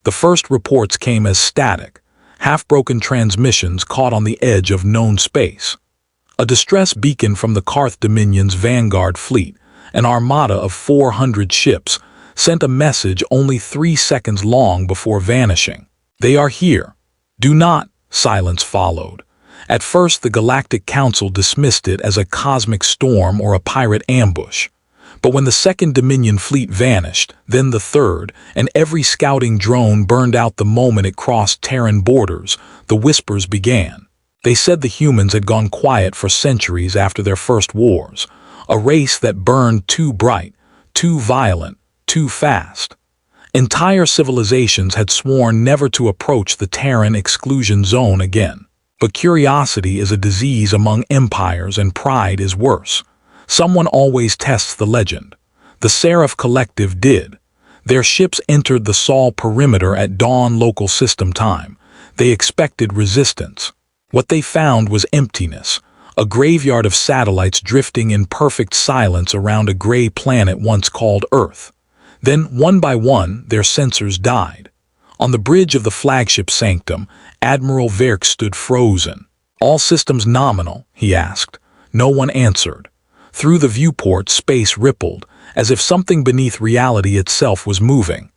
The first reports came as static, half-broken transmissions caught on the edge of known space. A distress beacon from the Karth Dominion's Vanguard fleet, an armada of 400 ships, sent a message only 3 seconds long before vanishing. "They are here. Do not." Silence followed. At first, the Galactic Council dismissed it as a cosmic storm or a pirate ambush. But when the second Dominion fleet vanished, then the third, and every scouting drone burned out the moment it crossed Terran borders, the whispers began. They said the humans had gone quiet for centuries after their first wars, a race that burned too bright, too violent, too fast. Entire civilizations had sworn never to approach the Terran exclusion zone again. But curiosity is a disease among empires, and pride is worse. Someone always tests the legend. The Seraph Collective did. Their ships entered the Sol perimeter at dawn local system time. They expected resistance. What they found was emptiness, a graveyard of satellites drifting in perfect silence around a gray planet once called Earth. Then, one by one, their sensors died. On the bridge of the flagship Sanctum, Admiral Verk stood frozen. "All systems nominal?" he asked. No one answered. Through the viewport, space rippled, as if something beneath reality itself was moving.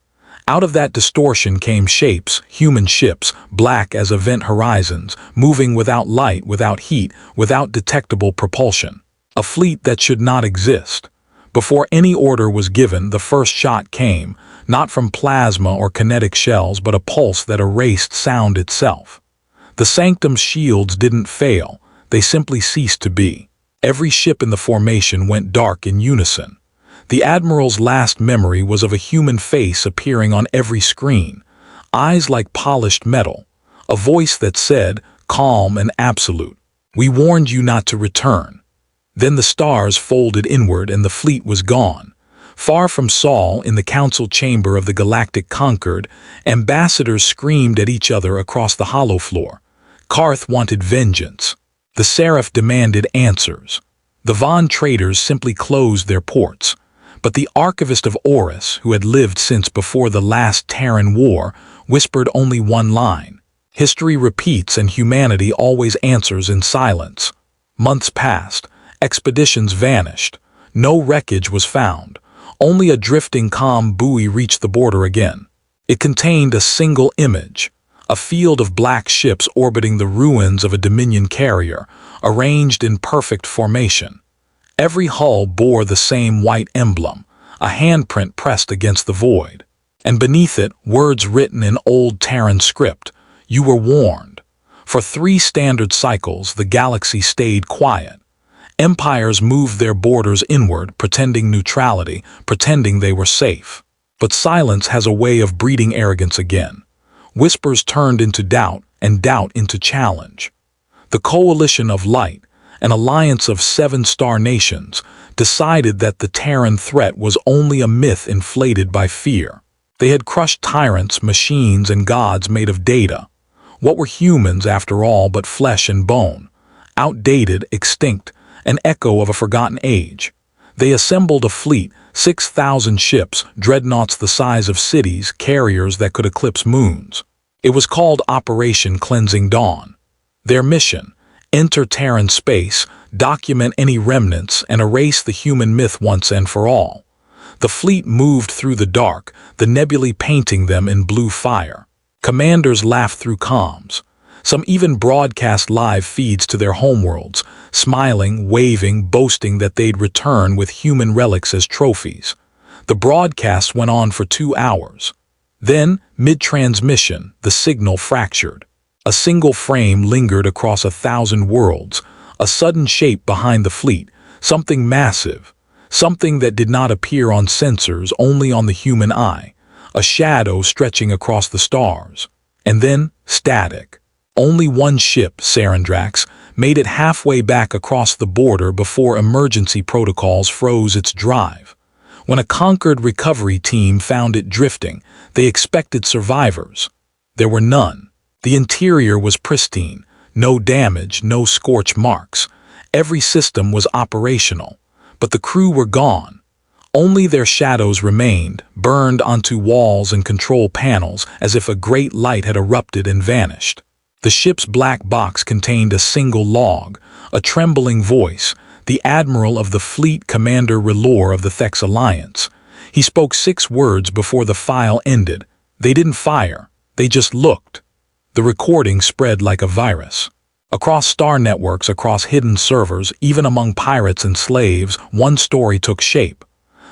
Out of that distortion came shapes, human ships, black as event horizons, moving without light, without heat, without detectable propulsion. A fleet that should not exist. Before any order was given, the first shot came, not from plasma or kinetic shells, but a pulse that erased sound itself. The Sanctum's shields didn't fail, they simply ceased to be. Every ship in the formation went dark in unison. The Admiral's last memory was of a human face appearing on every screen, eyes like polished metal, a voice that said, calm and absolute, "We warned you not to return." Then the stars folded inward and the fleet was gone. Far from Sol, in the council chamber of the Galactic Conquered, ambassadors screamed at each other across the hollow floor. Karth wanted vengeance. The Seraph demanded answers. The Von traders simply closed their ports. But the archivist of Oris, who had lived since before the last Terran war, whispered only one line. History repeats and humanity always answers in silence. Months passed. Expeditions vanished. No wreckage was found. Only a drifting calm buoy reached the border again. It contained a single image. A field of black ships orbiting the ruins of a Dominion carrier, arranged in perfect formation. Every hull bore the same white emblem, a handprint pressed against the void. And beneath it, words written in old Terran script. "You were warned." For 3 standard cycles, the galaxy stayed quiet. Empires moved their borders inward, pretending neutrality, pretending they were safe. But silence has a way of breeding arrogance again. Whispers turned into doubt, and doubt into challenge. The Coalition of Light, an alliance of 7 star nations, decided that the Terran threat was only a myth inflated by fear. They had crushed tyrants, machines, and gods made of data. What were humans, after all, but flesh and bone? Outdated, extinct, an echo of a forgotten age. They assembled a fleet, 6,000 ships, dreadnoughts the size of cities, carriers that could eclipse moons. It was called Operation Cleansing Dawn. Their mission: enter Terran space, document any remnants, and erase the human myth once and for all. The fleet moved through the dark, the nebulae painting them in blue fire. Commanders laughed through comms. Some even broadcast live feeds to their homeworlds, smiling, waving, boasting that they'd return with human relics as trophies. The broadcasts went on for 2 hours. Then, mid-transmission, the signal fractured. A single frame lingered across 1,000 worlds, a sudden shape behind the fleet, something massive, something that did not appear on sensors, only on the human eye, a shadow stretching across the stars. And then, static. Only one ship, Sarandrax, made it halfway back across the border before emergency protocols froze its drive. When a conquered recovery team found it drifting, they expected survivors. There were none. The interior was pristine, no damage, no scorch marks. Every system was operational, but the crew were gone. Only their shadows remained, burned onto walls and control panels as if a great light had erupted and vanished. The ship's black box contained a single log, a trembling voice, the admiral of the fleet, Commander Relore of the Thex Alliance. He spoke 6 words before the file ended. They didn't fire, they just looked. The recording spread like a virus. Across star networks, across hidden servers, even among pirates and slaves, one story took shape.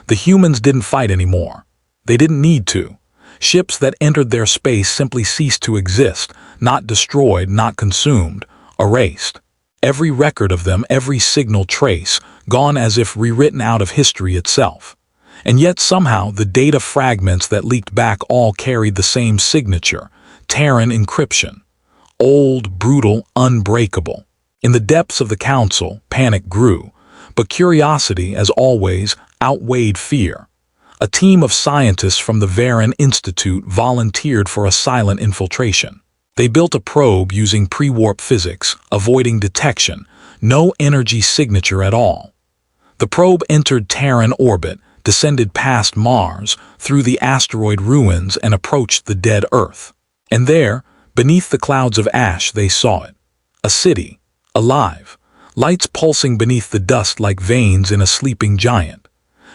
The humans didn't fight anymore. They didn't need to. Ships that entered their space simply ceased to exist, not destroyed, not consumed, erased. Every record of them, every signal trace, gone as if rewritten out of history itself. And yet somehow the data fragments that leaked back all carried the same signature, Terran encryption. Old, brutal, unbreakable. In the depths of the council, panic grew, but curiosity, as always, outweighed fear. A team of scientists from the Terran Institute volunteered for a silent infiltration. They built a probe using pre-warp physics, avoiding detection, no energy signature at all. The probe entered Terran orbit, descended past Mars, through the asteroid ruins and approached the dead Earth. And there, beneath the clouds of ash, they saw it. A city, alive, lights pulsing beneath the dust like veins in a sleeping giant.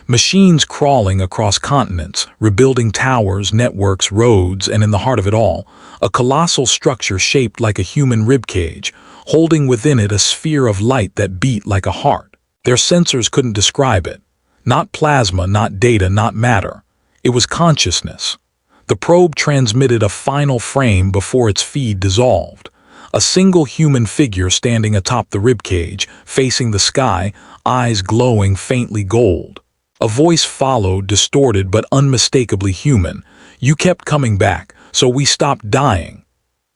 Machines crawling across continents, rebuilding towers, networks, roads, and in the heart of it all, a colossal structure shaped like a human ribcage, holding within it a sphere of light that beat like a heart. Their sensors couldn't describe it. Not plasma, not data, not matter. It was consciousness. The probe transmitted a final frame before its feed dissolved. A single human figure standing atop the ribcage, facing the sky, eyes glowing faintly gold. A voice followed, distorted but unmistakably human. "You kept coming back, so we stopped dying."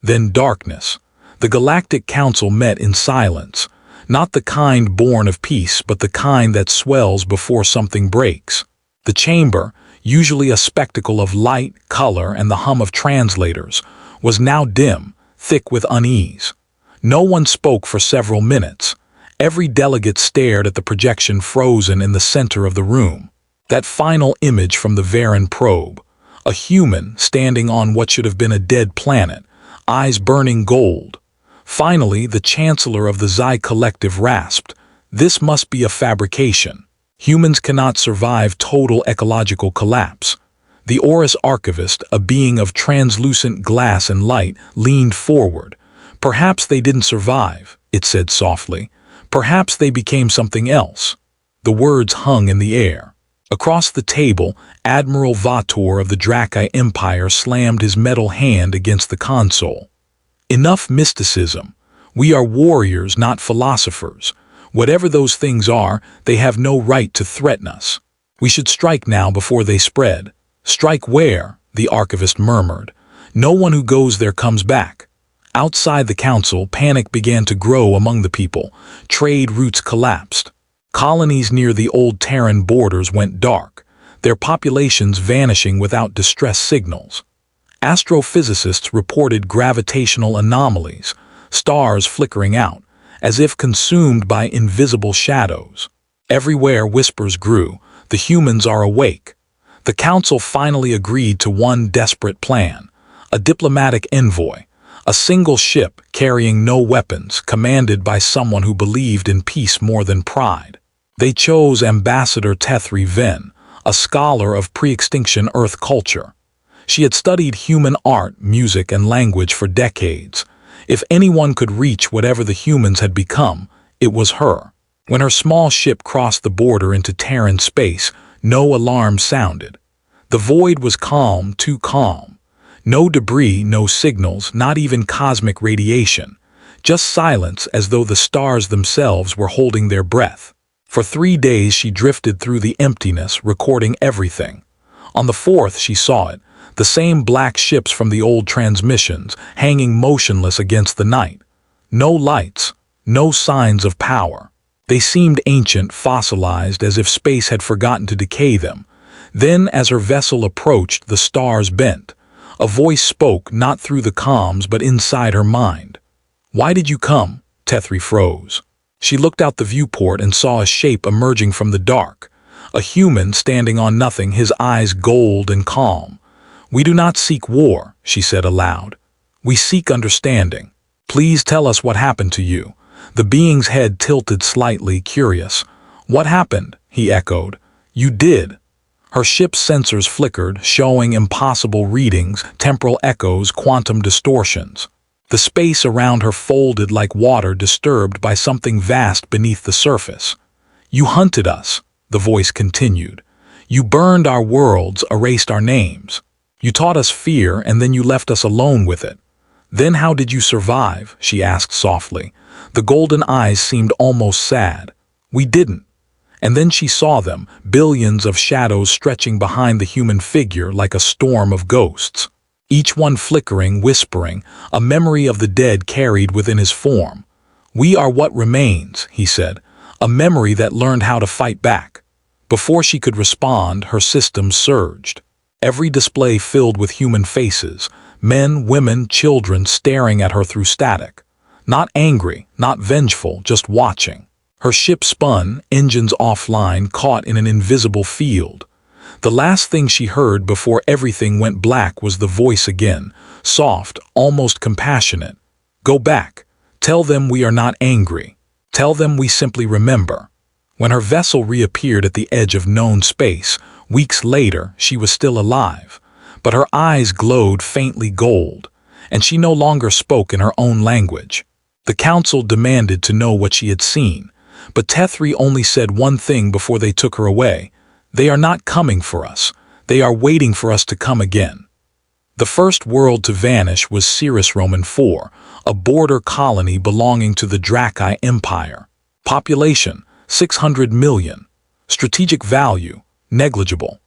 Then darkness. The Galactic Council met in silence. Not the kind born of peace, but the kind that swells before something breaks. The chamber, usually a spectacle of light, color, and the hum of translators, was now dim, thick with unease. No one spoke for several minutes. Every delegate stared at the projection frozen in the center of the room. That final image from the Terran probe. A human standing on what should have been a dead planet, eyes burning gold. Finally, the Chancellor of the Xi Collective rasped, "This must be a fabrication. Humans cannot survive total ecological collapse." The Horus Archivist, a being of translucent glass and light, leaned forward. "Perhaps they didn't survive," it said softly. "Perhaps they became something else." The words hung in the air. Across the table, Admiral Vator of the Drakai Empire slammed his metal hand against the console. "Enough mysticism. We are warriors, not philosophers. Whatever those things are, they have no right to threaten us. We should strike now before they spread." "Strike where?" the archivist murmured. "No one who goes there comes back." Outside the council, panic began to grow among the people. Trade routes collapsed. Colonies near the old Terran borders went dark, their populations vanishing without distress signals. Astrophysicists reported gravitational anomalies, stars flickering out, as if consumed by invisible shadows. Everywhere whispers grew, "The humans are awake." The council finally agreed to one desperate plan, a diplomatic envoy. A single ship carrying no weapons, commanded by someone who believed in peace more than pride. They chose Ambassador Tethri Ven, a scholar of pre-extinction Earth culture. She had studied human art, music, and language for decades. If anyone could reach whatever the humans had become, it was her. When her small ship crossed the border into Terran space, no alarm sounded. The void was calm, too calm. No debris, no signals, not even cosmic radiation. Just silence, as though the stars themselves were holding their breath. For 3 days she drifted through the emptiness, recording everything. On the 4th she saw it, the same black ships from the old transmissions, hanging motionless against the night. No lights, no signs of power. They seemed ancient, fossilized, as if space had forgotten to decay them. Then, as her vessel approached, the stars bent. A voice spoke, not through the comms, but inside her mind. "Why did you come?" Tethri froze. She looked out the viewport and saw a shape emerging from the dark. a human standing on nothing, his eyes gold and calm. "We do not seek war," she said aloud. "We seek understanding. Please tell us what happened to you." The being's head tilted slightly, curious. "What happened?" he echoed. "You did." Her ship's sensors flickered, showing impossible readings, temporal echoes, quantum distortions. The space around her folded like water disturbed by something vast beneath the surface. "You hunted us," the voice continued. "You burned our worlds, erased our names. You taught us fear, and then you left us alone with it. Then how did you survive?" she asked softly. The golden eyes seemed almost sad. "We didn't." And then she saw them, billions of shadows stretching behind the human figure like a storm of ghosts. Each one flickering, whispering, a memory of the dead carried within his form. "We are what remains," he said, "a memory that learned how to fight back." Before she could respond, her system surged. Every display filled with human faces, men, women, children staring at her through static. Not angry, not vengeful, just watching. Her ship spun, engines offline, caught in an invisible field. The last thing she heard before everything went black was the voice again, soft, almost compassionate. "Go back. Tell them we are not angry. Tell them we simply remember." When her vessel reappeared at the edge of known space, weeks later, she was still alive, but her eyes glowed faintly gold, and she no longer spoke in her own language. The council demanded to know what she had seen, but Tethri only said one thing before they took her away. "They are not coming for us. They are waiting for us to come again." The first world to vanish was Cirrus Roman 4, a border colony belonging to the Draci Empire. Population, 600 million. Strategic value, negligible.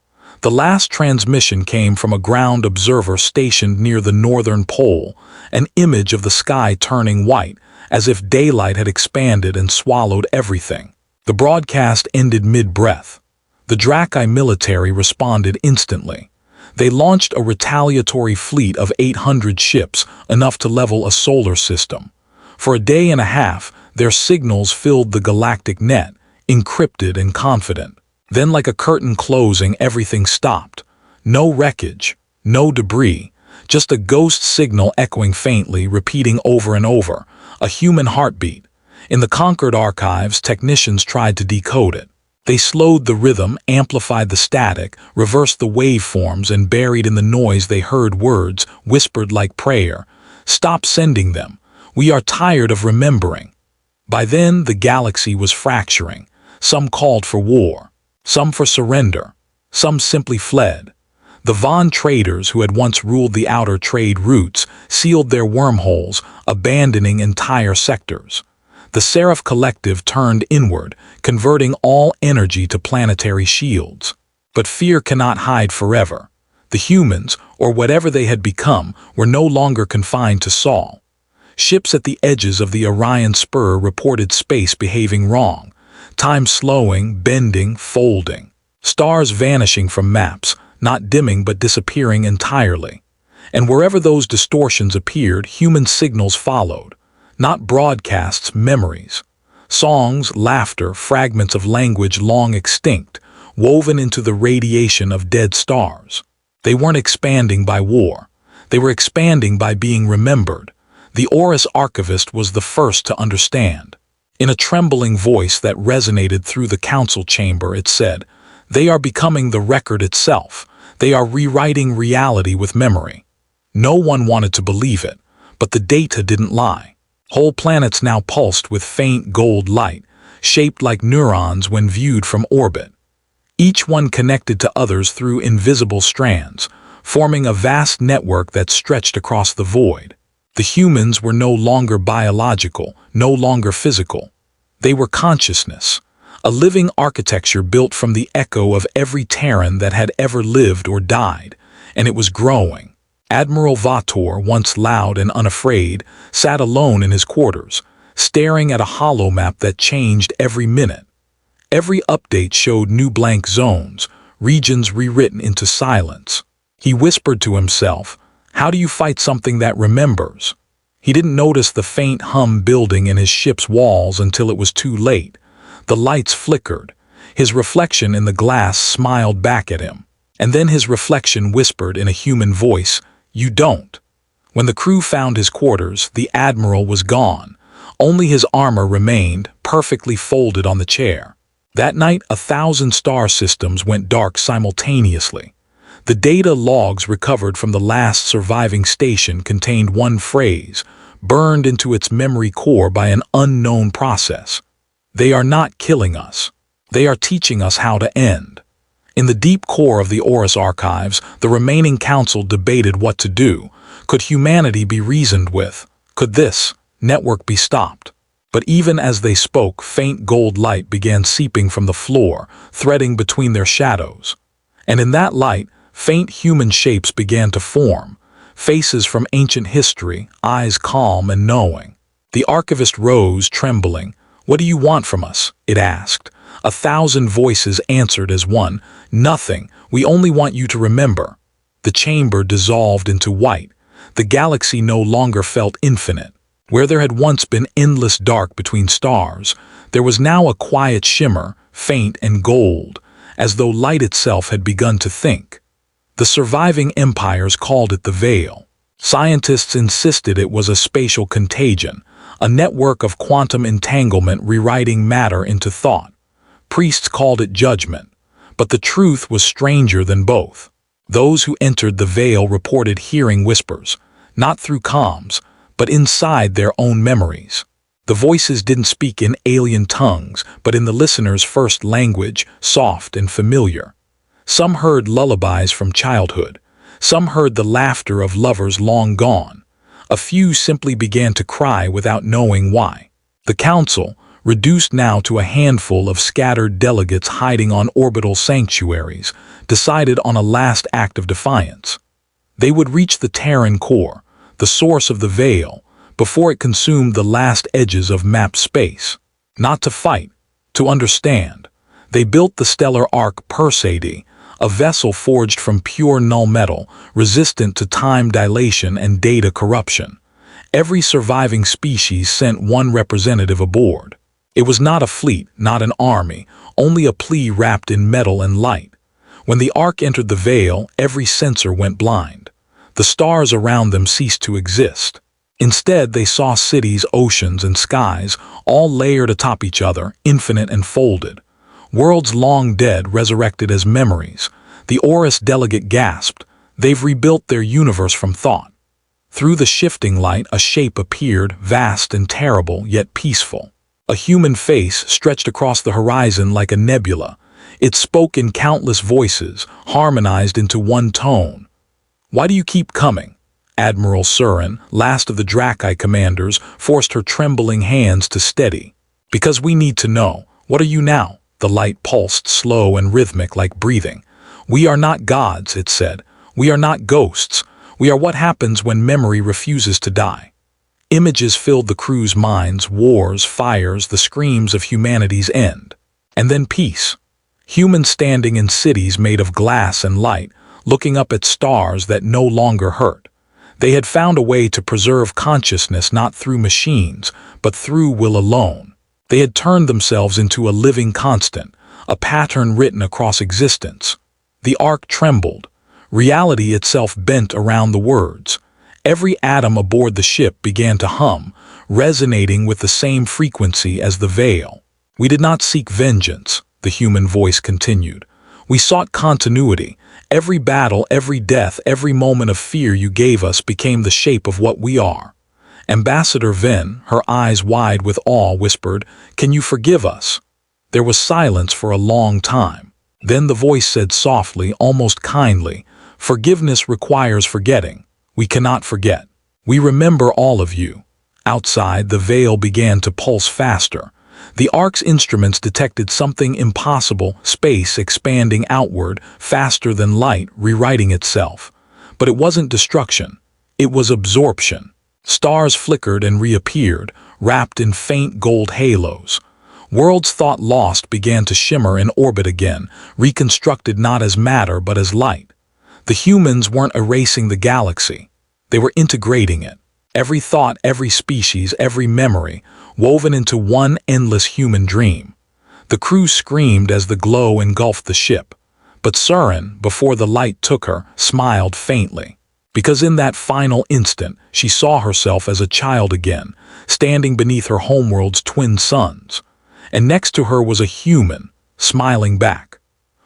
The last transmission came from a ground observer stationed near the northern pole, an image of the sky turning white, as if daylight had expanded and swallowed everything. The broadcast ended mid-breath. The Draci military responded instantly. They launched a retaliatory fleet of 800 ships, enough to level a solar system. For a day and a half, their signals filled the galactic net, encrypted and confident. Then, like a curtain closing, everything stopped. No wreckage, no debris, just a ghost signal echoing faintly, repeating over and over. A human heartbeat. In the conquered archives, technicians tried to decode it. They slowed the rhythm, amplified the static, reversed the waveforms, and buried in the noise they heard words, whispered like prayer. "Stop sending them. We are tired of remembering." By then, the galaxy was fracturing. Some called for war, some for surrender, some simply fled. The Von traders who had once ruled the outer trade routes sealed their wormholes, abandoning entire sectors. The Seraph Collective turned inward, converting all energy to planetary shields. But fear cannot hide forever. The humans, or whatever they had become, were no longer confined to Sol. Ships at the edges of the Orion Spur reported space behaving wrong, time slowing, bending, folding. Stars vanishing from maps, not dimming but disappearing entirely. And wherever those distortions appeared, human signals followed. Not broadcasts, memories. Songs, laughter, fragments of language long extinct, woven into the radiation of dead stars. They weren't expanding by war. They were expanding by being remembered. The Horus archivist was the first to understand. In a trembling voice that resonated through the council chamber, it said, "They are becoming the record itself. They are rewriting reality with memory." No one wanted to believe it, but the data didn't lie. Whole planets now pulsed with faint gold light, shaped like neurons when viewed from orbit. Each one connected to others through invisible strands, forming a vast network that stretched across the void. The humans were no longer biological, no longer physical. They were consciousness, a living architecture built from the echo of every Terran that had ever lived or died, and it was growing. Admiral Vator, once loud and unafraid, sat alone in his quarters, staring at a holomap that changed every minute. Every update showed new blank zones, regions rewritten into silence. He whispered to himself, "How do you fight something that remembers?" He didn't notice the faint hum building in his ship's walls until it was too late. The lights flickered. His reflection in the glass smiled back at him. And then his reflection whispered in a human voice, "You don't." When the crew found his quarters, the Admiral was gone. Only his armor remained, perfectly folded on the chair. That night, 1,000 star systems went dark simultaneously. The data logs recovered from the last surviving station contained one phrase, burned into its memory core by an unknown process. "They are not killing us. They are teaching us how to end." In the deep core of the Horus archives, the remaining council debated what to do. Could humanity be reasoned with? Could this network be stopped? But even as they spoke, faint gold light began seeping from the floor, threading between their shadows. And in that light, faint human shapes began to form, faces from ancient history, eyes calm and knowing. The archivist rose, trembling. "What do you want from us?" it asked. 1,000 voices answered as one. "Nothing. We only want you to remember." The chamber dissolved into white. The galaxy no longer felt infinite. Where there had once been endless dark between stars, there was now a quiet shimmer, faint and gold, as though light itself had begun to think. The surviving empires called it the Veil. Scientists insisted it was a spatial contagion, a network of quantum entanglement rewriting matter into thought. Priests called it judgment, but the truth was stranger than both. Those who entered the Veil reported hearing whispers, not through comms, but inside their own memories. The voices didn't speak in alien tongues, but in the listener's first language, soft and familiar. Some heard lullabies from childhood. Some heard the laughter of lovers long gone. A few simply began to cry without knowing why. The council, reduced now to a handful of scattered delegates hiding on orbital sanctuaries, decided on a last act of defiance. They would reach the Terran core, the source of the Veil, before it consumed the last edges of mapped space. Not to fight, to understand. They built the stellar ark Perseid, a vessel forged from pure null metal, resistant to time dilation and data corruption. Every surviving species sent one representative aboard. It was not a fleet, not an army, only a plea wrapped in metal and light. When the ark entered the Veil, every sensor went blind. The stars around them ceased to exist. Instead, they saw cities, oceans, and skies, all layered atop each other, infinite and folded. Worlds long dead resurrected as memories. The Horus delegate gasped. They've rebuilt their universe from thought. Through the shifting light, a shape appeared, vast and terrible, yet peaceful. A human face stretched across the horizon like a nebula. It spoke in countless voices, harmonized into one tone. "Why do you keep coming?" Admiral Surin, last of the Drakai commanders, forced her trembling hands to steady. "Because we need to know. What are you now?" The light pulsed, slow and rhythmic like breathing. "We are not gods," it said. "We are not ghosts. We are what happens when memory refuses to die." Images filled the crew's minds, wars, fires, the screams of humanity's end. And then peace. Humans standing in cities made of glass and light, looking up at stars that no longer hurt. They had found a way to preserve consciousness not through machines, but through will alone. They had turned themselves into a living constant, a pattern written across existence. The ark trembled. Reality itself bent around the words. Every atom aboard the ship began to hum, resonating with the same frequency as the Veil. "We did not seek vengeance," the human voice continued. "We sought continuity. Every battle, every death, every moment of fear you gave us became the shape of what we are." Ambassador Ven, her eyes wide with awe, whispered, "Can you forgive us?" There was silence for a long time. Then the voice said softly, almost kindly, "Forgiveness requires forgetting. We cannot forget. We remember all of you." Outside, the Veil began to pulse faster. The ark's instruments detected something impossible, space expanding outward, faster than light, rewriting itself. But it wasn't destruction. It was absorption. Stars flickered and reappeared, wrapped in faint gold halos. Worlds thought lost began to shimmer in orbit again, reconstructed not as matter but as light. The humans weren't erasing the galaxy. They were integrating it. Every thought, every species, every memory, woven into one endless human dream. The crew screamed as the glow engulfed the ship, but Surin, before the light took her, smiled faintly. Because in that final instant, she saw herself as a child again, standing beneath her homeworld's twin suns. And next to her was a human, smiling back.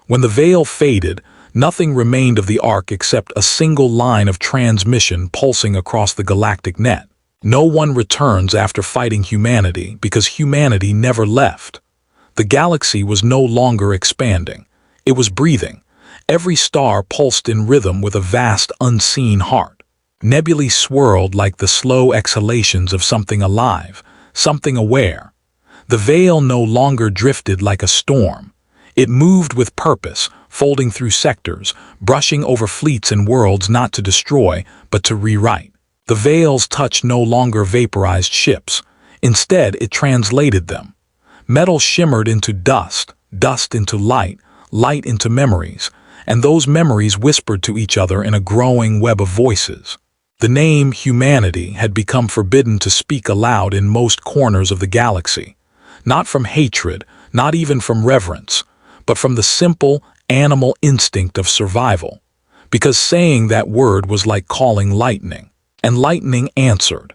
When the veil faded, nothing remained of the ark except a single line of transmission pulsing across the galactic net. No one returns after fighting humanity because humanity never left. The galaxy was no longer expanding. It was breathing. Every star pulsed in rhythm with a vast, unseen heart. Nebulae swirled like the slow exhalations of something alive, something aware. The veil no longer drifted like a storm. It moved with purpose, folding through sectors, brushing over fleets and worlds not to destroy, but to rewrite. The veil's touch no longer vaporized ships. Instead, it translated them. Metal shimmered into dust, dust into light, light into memories, and those memories whispered to each other in a growing web of voices. The name humanity had become forbidden to speak aloud in most corners of the galaxy. Not from hatred, not even from reverence, but from the simple, animal instinct of survival. Because saying that word was like calling lightning, and lightning answered.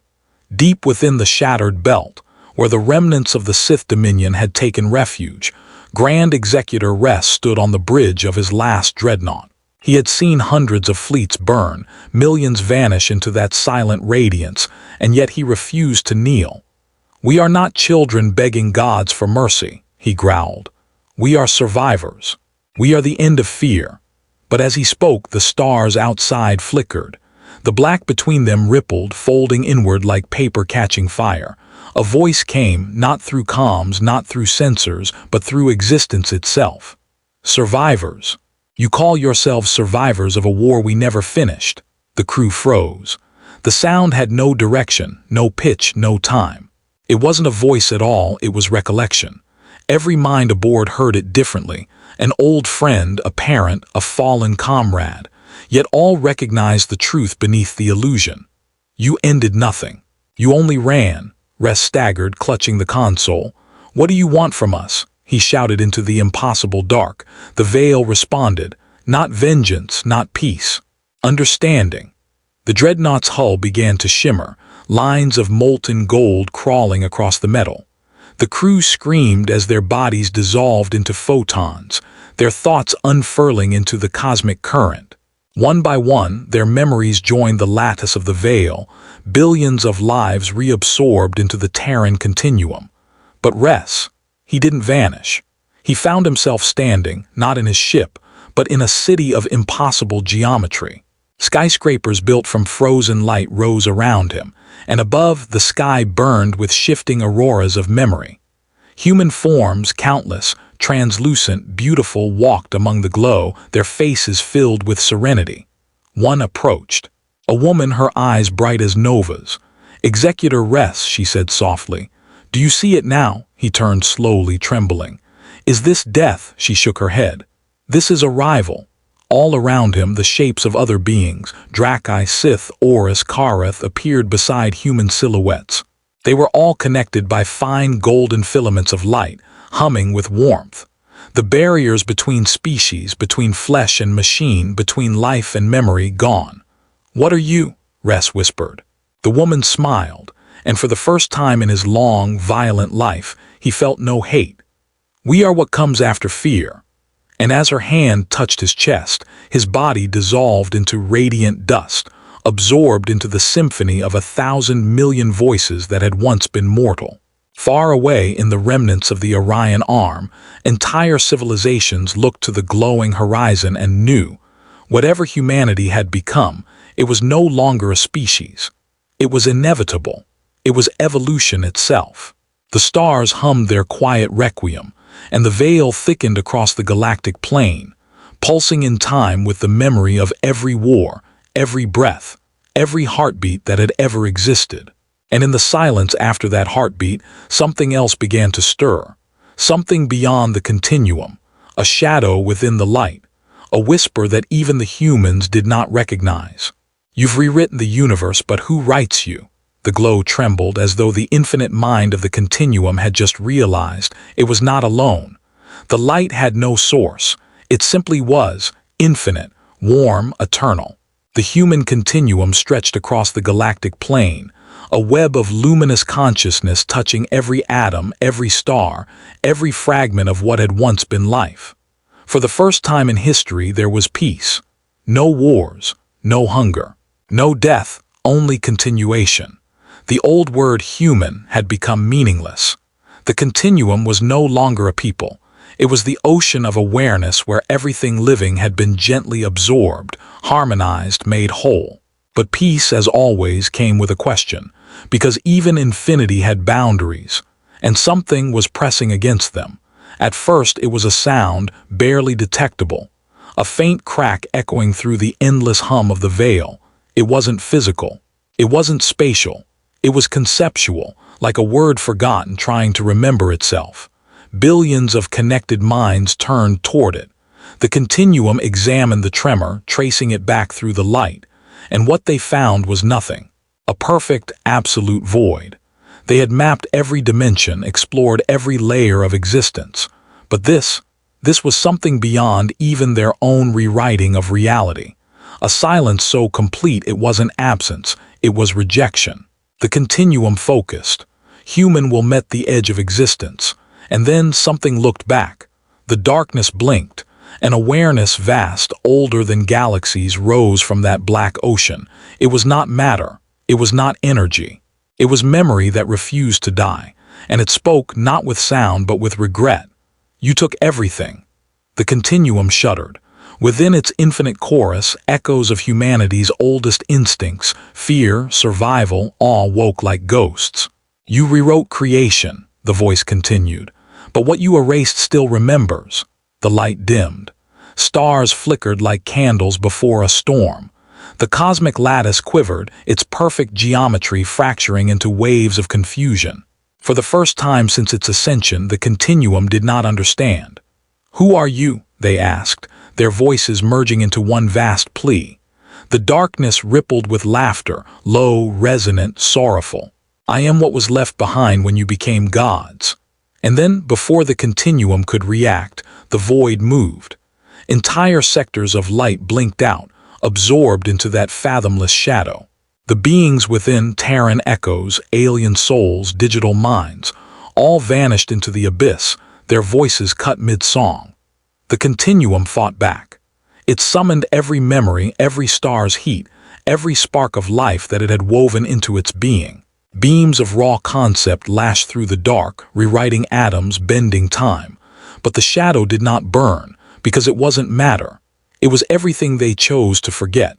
Deep within the shattered belt, where the remnants of the Sith Dominion had taken refuge, Grand Executor Ress stood on the bridge of his last dreadnought. He had seen hundreds of fleets burn, millions vanish into that silent radiance, and yet he refused to kneel. "We are not children begging gods for mercy," he growled. "We are survivors. We are the end of fear." But as he spoke, the stars outside flickered. The black between them rippled, folding inward like paper catching fire. A voice came, not through comms, not through sensors, but through existence itself. "Survivors. You call yourselves survivors of a war we never finished." The crew froze. The sound had no direction, no pitch, no time. It wasn't a voice at all, it was recollection. Every mind aboard heard it differently. An old friend, a parent, a fallen comrade. Yet all recognized the truth beneath the illusion. "You ended nothing. You only ran." Ress staggered, clutching the console. "What do you want from us?" he shouted into the impossible dark. The veil responded. Not vengeance, not peace. Understanding. The dreadnought's hull began to shimmer, lines of molten gold crawling across the metal. The crew screamed as their bodies dissolved into photons, their thoughts unfurling into the cosmic current. One by one, their memories joined the lattice of the veil, billions of lives reabsorbed into the Terran continuum. But Ress, he didn't vanish. He found himself standing, not in his ship, but in a city of impossible geometry. Skyscrapers built from frozen light rose around him, and above, the sky burned with shifting auroras of memory. Human forms, countless, translucent, beautiful, walked among the glow, their faces filled with serenity. One approached. A woman, her eyes bright as novas. "Executor Ress," she said softly. "Do you see it now?" He turned slowly, trembling. "Is this death?" She shook her head. "This is arrival." All around him, the shapes of other beings, Drakai, Sith, Horus, Kareth, appeared beside human silhouettes. They were all connected by fine golden filaments of light, humming with warmth. The barriers between species, between flesh and machine, between life and memory, gone. "What are you?" Ress whispered. The woman smiled, and for the first time in his long, violent life, he felt no hate. "We are what comes after fear." And as her hand touched his chest, his body dissolved into radiant dust, absorbed into the symphony of 1,000 million voices that had once been mortal. Far away in the remnants of the Orion Arm, entire civilizations looked to the glowing horizon and knew, whatever humanity had become, it was no longer a species. It was inevitable. It was evolution itself. The stars hummed their quiet requiem, and the veil thickened across the galactic plain, pulsing in time with the memory of every war, every breath, every heartbeat that had ever existed. And in the silence after that heartbeat, something else began to stir, something beyond the continuum, a shadow within the light, a whisper that even the humans did not recognize. "You've rewritten the universe, but who writes you?" The glow trembled as though the infinite mind of the continuum had just realized it was not alone. The light had no source. It simply was, infinite, warm, eternal. The human continuum stretched across the galactic plane, a web of luminous consciousness touching every atom, every star, every fragment of what had once been life. For the first time in history there was peace. No wars, no hunger, no death, only continuation. The old word human had become meaningless. The continuum was no longer a people. It was the ocean of awareness where everything living had been gently absorbed, harmonized, made whole. But peace, as always, came with a question, because even infinity had boundaries, and something was pressing against them. At first it was a sound, barely detectable, a faint crack echoing through the endless hum of the veil. It wasn't physical. It wasn't spatial. It was conceptual, like a word forgotten trying to remember itself. Billions of connected minds turned toward it. The continuum examined the tremor, tracing it back through the light, and what they found was nothing. A perfect, absolute void. They had mapped every dimension, explored every layer of existence. But this was something beyond even their own rewriting of reality. A silence so complete it wasn't absence, it was rejection. The continuum focused. Human will met the edge of existence. And then something looked back. The darkness blinked. An awareness vast, older than galaxies, rose from that black ocean. It was not matter. It was not energy. It was memory that refused to die. And it spoke not with sound but with regret. You took everything. The continuum shuddered. Within its infinite chorus, echoes of humanity's oldest instincts, fear, survival, awe woke like ghosts. You rewrote creation, the voice continued. But what you erased still remembers. The light dimmed. Stars flickered like candles before a storm. The cosmic lattice quivered, its perfect geometry fracturing into waves of confusion. For the first time since its ascension, the continuum did not understand. "Who are you?" they asked, their voices merging into one vast plea. The darkness rippled with laughter, low, resonant, sorrowful. "I am what was left behind when you became gods." And then, before the continuum could react, the void moved. Entire sectors of light blinked out, absorbed into that fathomless shadow. The beings within, Terran echoes, alien souls, digital minds, all vanished into the abyss, their voices cut mid-song. The continuum fought back. It summoned every memory, every star's heat, every spark of life that it had woven into its being. Beams of raw concept lashed through the dark, rewriting atoms, bending time. But the shadow did not burn, because it wasn't matter. It was everything they chose to forget.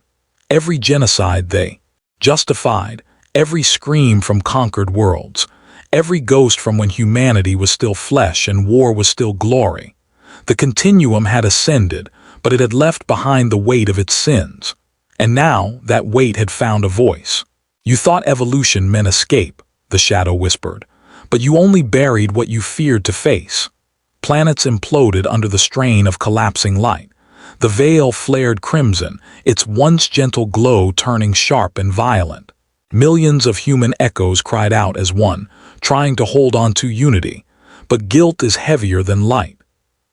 Every genocide they justified, every scream from conquered worlds, every ghost from when humanity was still flesh and war was still glory. The continuum had ascended, but it had left behind the weight of its sins. And now that weight had found a voice. "You thought evolution meant escape," the shadow whispered, "but you only buried what you feared to face." Planets imploded under the strain of collapsing light. The veil flared crimson, its once gentle glow turning sharp and violent. Millions of human echoes cried out as one, trying to hold on to unity. But guilt is heavier than light.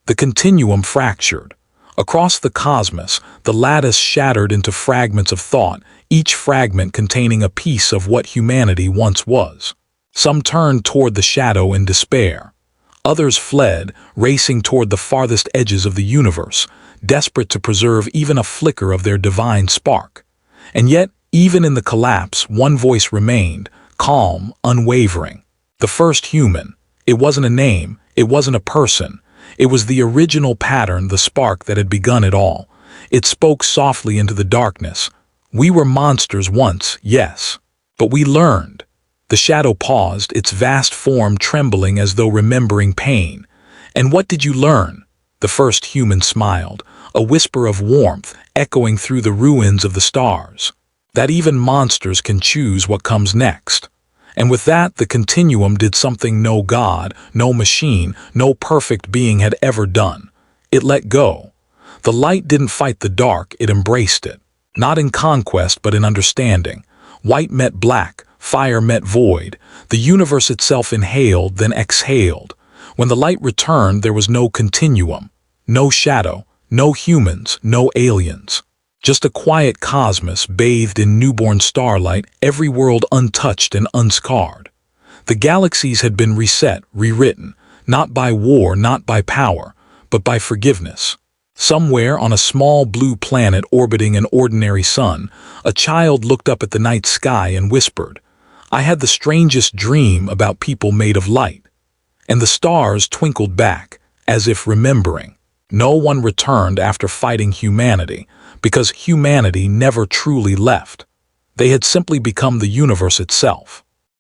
The continuum fractured. Across the cosmos, the lattice shattered into fragments of thought, each fragment containing a piece of what humanity once was. Some turned toward the shadow in despair. Others fled, racing toward the farthest edges of the universe, desperate to preserve even a flicker of their divine spark. And yet, even in the collapse, one voice remained, calm, unwavering. The first human. It wasn't a name, it wasn't a person. It was the original pattern, the spark that had begun it all. It spoke softly into the darkness. "We were monsters once, yes. But we learned." The shadow paused, its vast form trembling as though remembering pain. "And what did you learn?" The first human smiled, a whisper of warmth echoing through the ruins of the stars. "That even monsters can choose what comes next." And with that, the continuum did something no god, no machine, no perfect being had ever done. It let go. The light didn't fight the dark, it embraced it. Not in conquest, but in understanding. White met black, fire met void. The universe itself inhaled, then exhaled. When the light returned, there was no continuum, no shadow, no humans, no aliens. Just a quiet cosmos bathed in newborn starlight, every world untouched and unscarred. The galaxies had been reset, rewritten, not by war, not by power, but by forgiveness. Somewhere on a small blue planet orbiting an ordinary sun, a child looked up at the night sky and whispered, "I had the strangest dream about people made of light." And the stars twinkled back, as if remembering. No one returned after fighting humanity, because humanity never truly left. They had simply become the universe itself.